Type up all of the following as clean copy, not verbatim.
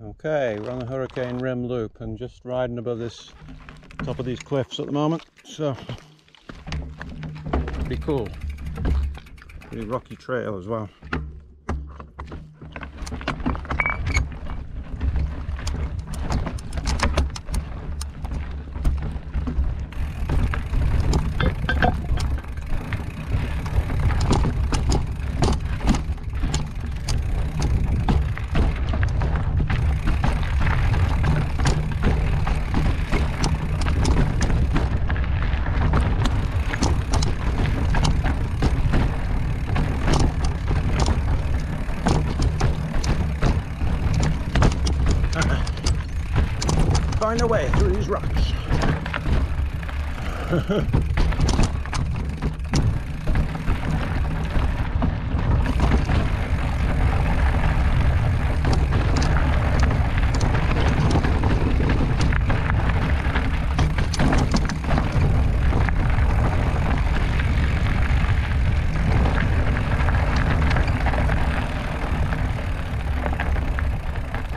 Okay, we're on the Hurricane Rim loop and just riding above this top of these cliffs at the moment, so pretty cool. Pretty rocky trail as well. Find a way through these rocks.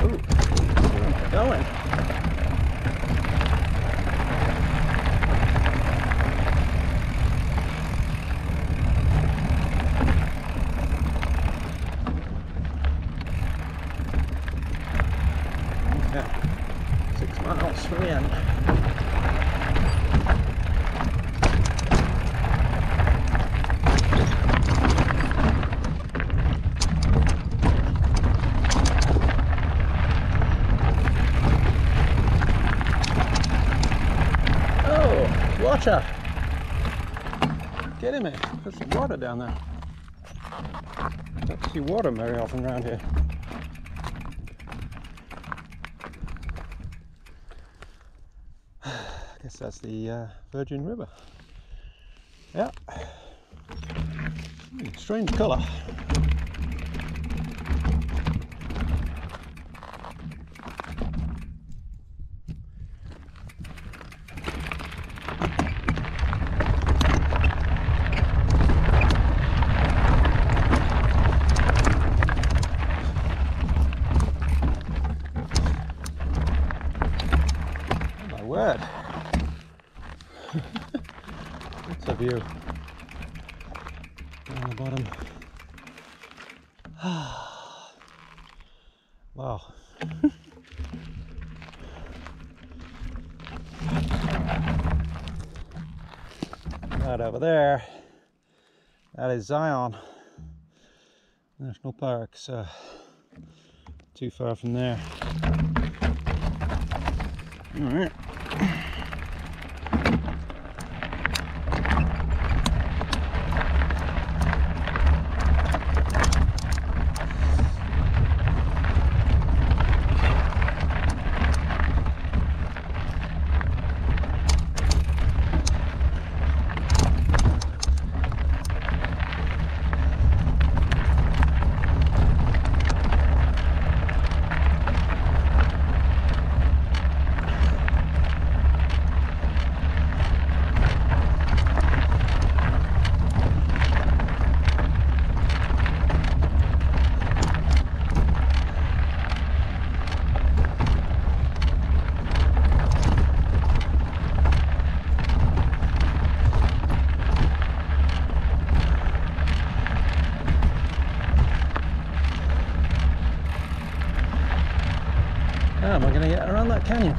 Ooh, where am I going? Okay, 6 miles from the end. Oh, water! Kidding me? There's some water down there. Don't see water very often around here. I guess that's the Virgin River. Yeah. Strange colour. Word. That's a view down the bottom. Wow. Right over there, that is Zion National Park, so too far from there. All right. How am I going to get around that canyon?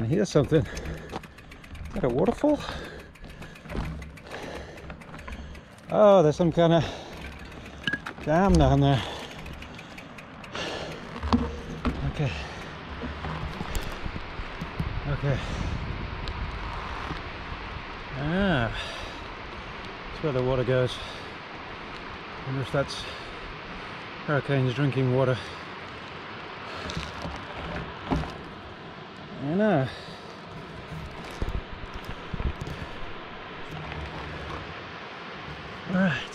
And here's something. Is that a waterfall? Oh, there's some kind of dam down there. Okay. Okay. Ah, that's where the water goes. I wonder if that's Hurricane's drinking water. I don't know. All right.